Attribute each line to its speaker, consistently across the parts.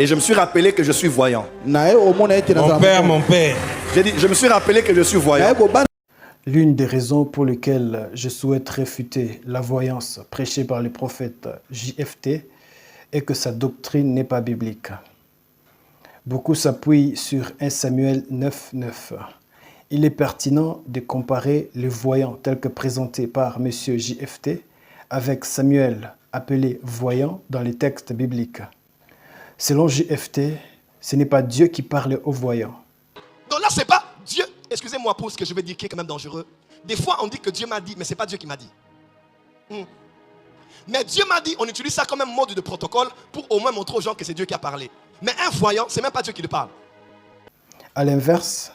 Speaker 1: Et je me suis rappelé que je suis voyant.
Speaker 2: Mon père.
Speaker 1: J'ai dit, je me suis rappelé que je suis voyant.
Speaker 3: L'une des raisons pour lesquelles je souhaite réfuter la voyance prêchée par le prophète JFT est que sa doctrine n'est pas biblique. Beaucoup s'appuient sur 1 Samuel 9:9. Il est pertinent de comparer les voyants tels que présentés par M. JFT avec Samuel, appelé voyant dans les textes bibliques. Selon JFT, ce n'est pas Dieu qui parle aux voyants.
Speaker 1: Donc là, c'est pas Dieu. Excusez-moi pour ce que je vais dire qui est quand même dangereux. Des fois, on dit que Dieu m'a dit, mais ce n'est pas Dieu qui m'a dit. Mais Dieu m'a dit, on utilise ça comme un mode de protocole pour au moins montrer aux gens que c'est Dieu qui a parlé. Mais un voyant, ce n'est même pas Dieu qui le parle.
Speaker 3: À l'inverse,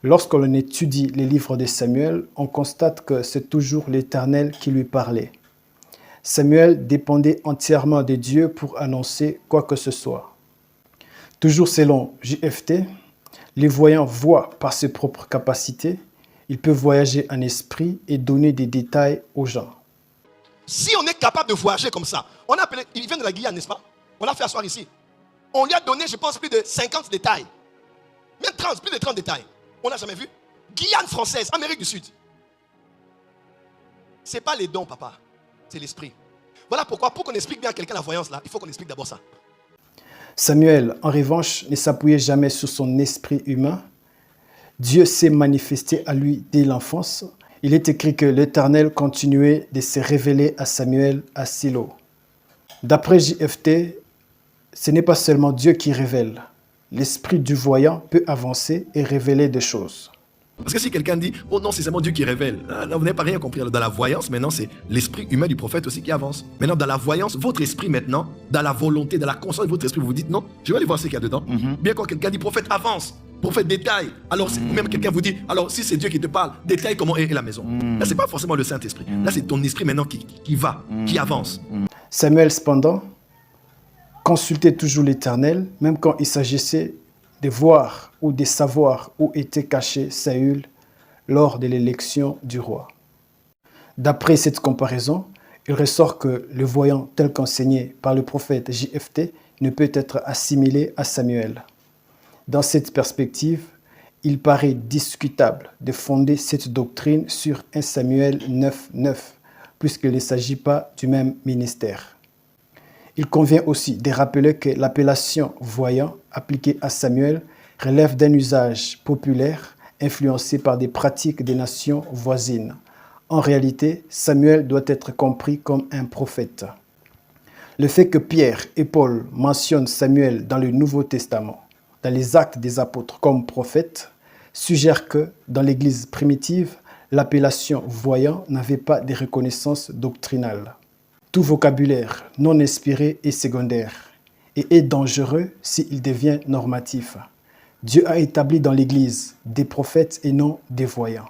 Speaker 3: lorsque l'on étudie les livres de Samuel, on constate que c'est toujours l'Éternel qui lui parlait. Samuel dépendait entièrement de Dieu pour annoncer quoi que ce soit. Toujours selon JFT, les voyants voient par ses propres capacités, ils peuvent voyager en esprit et donner des détails aux gens.
Speaker 1: Si on est capable de voyager comme ça, on a appelé, il vient de la Guyane, n'est-ce pas? On l'a fait asseoir ici. On lui a donné, je pense, plus de 50 détails. Même 30, plus de 30 détails. On n'a jamais vu. Guyane française, Amérique du Sud. Ce n'est pas les dons, papa. C'est l'esprit. Voilà pourquoi, pour qu'on explique bien à quelqu'un la voyance, là, il faut qu'on explique d'abord ça.
Speaker 3: Samuel, en revanche, ne s'appuyait jamais sur son esprit humain. Dieu s'est manifesté à lui dès l'enfance. Il est écrit que l'Éternel continuait de se révéler à Samuel à Silo. D'après JFT, ce n'est pas seulement Dieu qui révèle. L'esprit du voyant peut avancer et révéler des choses.
Speaker 1: Parce que si quelqu'un dit, oh non, c'est seulement Dieu qui révèle. Là, vous n'avez pas rien compris. Dans la voyance, maintenant, c'est l'esprit humain du prophète aussi qui avance. Maintenant, dans la voyance, votre esprit maintenant, dans la volonté, dans la conscience de votre esprit, vous vous dites, non, je vais aller voir ce qu'il y a dedans. Bien quand quelqu'un dit, prophète, avance. Prophète, détaille. Alors, même quelqu'un vous dit, alors si c'est Dieu qui te parle, détaille comment est la maison. Là, ce n'est pas forcément le Saint-Esprit. Là, c'est ton esprit maintenant qui va, qui avance.
Speaker 3: Samuel, cependant, consultait toujours l'Éternel, même quand il s'agissait de voir ou de savoir où était caché Saül lors de l'élection du roi. D'après cette comparaison, il ressort que le voyant tel qu'enseigné par le prophète JFT ne peut être assimilé à Samuel. Dans cette perspective, il paraît discutable de fonder cette doctrine sur 1 Samuel 9:9, puisqu'il ne s'agit pas du même ministère. Il convient aussi de rappeler que l'appellation « voyant » appliquée à Samuel relève d'un usage populaire influencé par des pratiques des nations voisines. En réalité, Samuel doit être compris comme un prophète. Le fait que Pierre et Paul mentionnent Samuel dans le Nouveau Testament, dans les Actes des Apôtres comme prophète, suggère que, dans l'Église primitive, l'appellation « voyant » n'avait pas de reconnaissance doctrinale. Tout vocabulaire non inspiré est secondaire et est dangereux s'il devient normatif. Dieu a établi dans l'Église des prophètes et non des voyants.